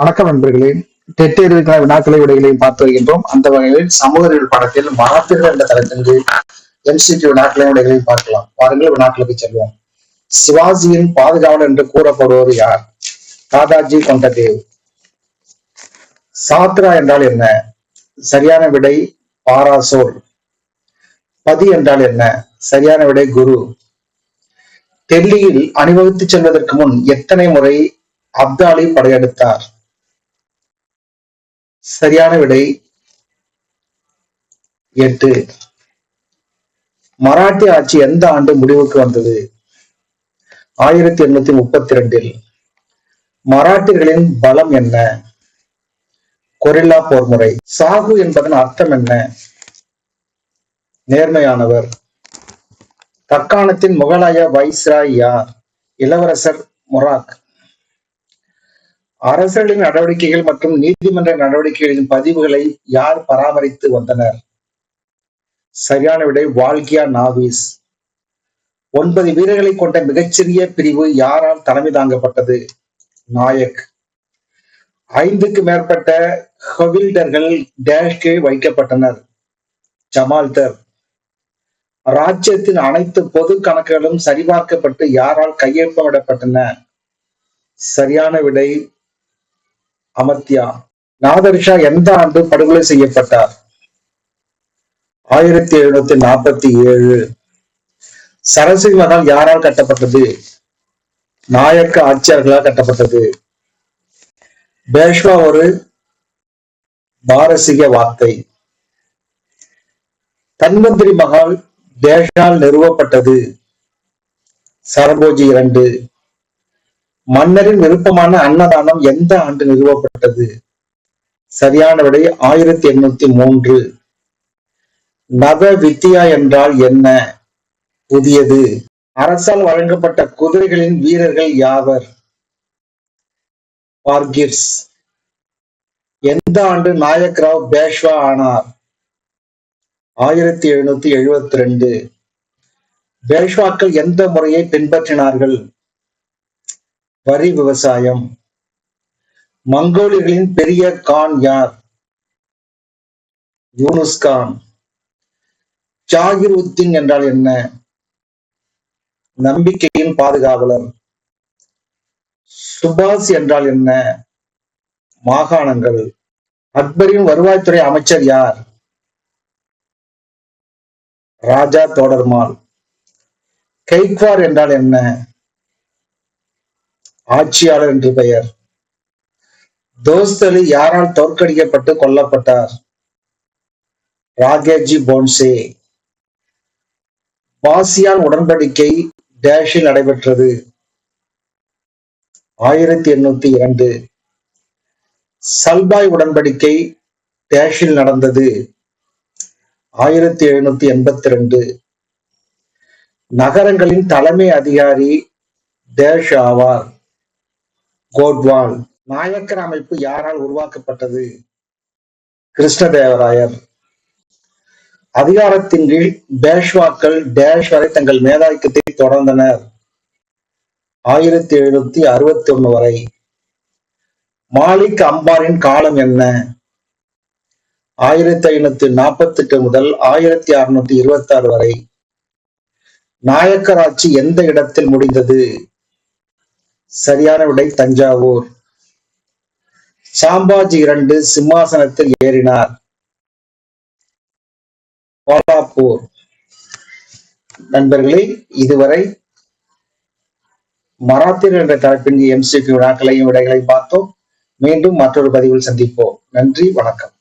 வணக்கம் நண்பர்களே. டெட் தேர்வுக்கான வினாக்களை விடைகளையும் பார்த்து வருகின்றோம். அந்த வகையில் சமூக அறிவியல் பாடத்தில் மராத்தியர்கள் என்ற தலைப்பிற்கு MCQ வினாக்களையும் விடைகளையும் பார்க்கலாம். வாருங்கள் வினாக்களுக்கு செல்வோம். சிவாஜியின் பாதுகாவலர் என்று கூறப்படுவோர் யார்? தாதாஜி கொண்டதேவ். சாத்ரா என்றால் என்ன? சரியான விடை பாராசோல். பதி என்றால் என்ன? சரியான விடை குரு. டெல்லியில் அணிவகுத்து செல்வதற்கு முன் எத்தனை முறை அப்தாலி படையெடுத்தார்? சரியான விடை 8. மராட்டிய ஆட்சி எந்த ஆண்டு முடிவுக்கு வந்தது? 1832. மராட்டியர்களின் பலம் என்ன? கொரில்லா போர் முறை. சாகு என்பதன் அர்த்தம் என்ன? நேர்மையானவர். தக்காணத்தின் முகலாய வைஸ்ராய் யார்? இளவரசர் முராக். அரசர்களின் நடவடிக்கைகள் மற்றும் நீதிமன்ற நடவடிக்கைகளின் பதிவுகளை யார் பராமரித்து வந்தனர்? சரியான விடை வால்கியா நாவிஸ். 9 வீரர்களை கொண்ட மிகச்சிறிய பிரிவு யாரால் தலைமை தாங்கப்பட்டது? நாயக். 5க்கு மேற்பட்ட ஹவில்டர்கள் டேஷ்க்கு வைக்கப்பட்டனர். ஜமால்தர். ராஜ்யத்தின் அனைத்து பொது கணக்குகளும் சரிபார்க்கப்பட்டு யாரால் கையொப்பமிடப்பட்டன? சரியான விடை அமர்த்தியா. நாதர்ஷா எந்த ஆண்டு படுகொலை செய்யப்பட்டார்? 1747. சரஸ்வதி மகால் யாரால் கட்டப்பட்டது? நாயக்க ஆட்சியாளர்களால் கட்டப்பட்டது. பேஷ்வா ஒரு பாரசீக வார்த்தை. தன்வந்திரி மகால் டேஷால் நிறுவப்பட்டது. சரபோஜி 2. மன்னரின் விருப்பமான அன்னதானம் எந்த ஆண்டு நிறுவப்பட்டது? சரியான விடை 1803. நவ வித்யா என்றால் என்ன? புதியது. அரசால் வழங்கப்பட்ட குதிரைகளின் வீரர்கள் யாவர்? பார்கிர்ஸ். எந்த ஆண்டு நாயக் ராவ் பேஷ்வா ஆனார்? 1772. பேஷ்வாக்கள் எந்த முறையை பின்பற்றினார்கள்? வரி விவசாயம். மங்கோலியர்களின் பெரிய கான் யார்? யூனுஸ் கான். ஜாகிர் உத்தின் என்றால் என்ன? நம்பிக்கையின் பாதுகாவலர். சுபாஷ் என்றால் என்ன? மாகாணங்கள். அக்பரின் வருவாய்த்துறை அமைச்சர் யார்? ராஜா தோடர்மால். கெய்க்வார் என்றால் என்ன? ஆட்சியாளர் என்று பெயர். தோஸ்தலி யாரால் தோற்கடிக்கப்பட்டு கொல்லப்பட்டார்? ராகேஜி போன்சே. பாசியான் உடன்படிக்கை டேஷில் நடைபெற்றது. 1802. சல்பாய் உடன்படிக்கை டேஷில் நடந்தது. 1782. நகரங்களின் தலைமை அதிகாரி டேஷ் ஆவார். கோட்வால். நாயக்கர் அமைப்பு யாரால் உருவாக்கப்பட்டது? கிருஷ்ணதேவராயர். அதிகாரத்தின் கீழ் பேஷ்வாக்கள் டேஷ் வரை தங்கள் மேதாவிக்கத்தை தொடர்ந்தனர். 1761 வரை. மாலிக் அம்பாரின் காலம் என்ன? 1548 முதல் 1626 வரை. நாயக்கர் ஆட்சி எந்த இடத்தில் முடிந்தது? சரியான விடை தஞ்சாவூர். சாம்பாஜி 2 சிம்மாசனத்தில் ஏறினார். கோலாப்பூர். நண்பர்களே, இதுவரை மராத்தியர்கள் என்ற தலைப்பின் MCQ வினாக்களையும் விடைகளையும் பார்த்தோம். மீண்டும் மற்றொரு பதிவில் சந்திப்போம். நன்றி, வணக்கம்.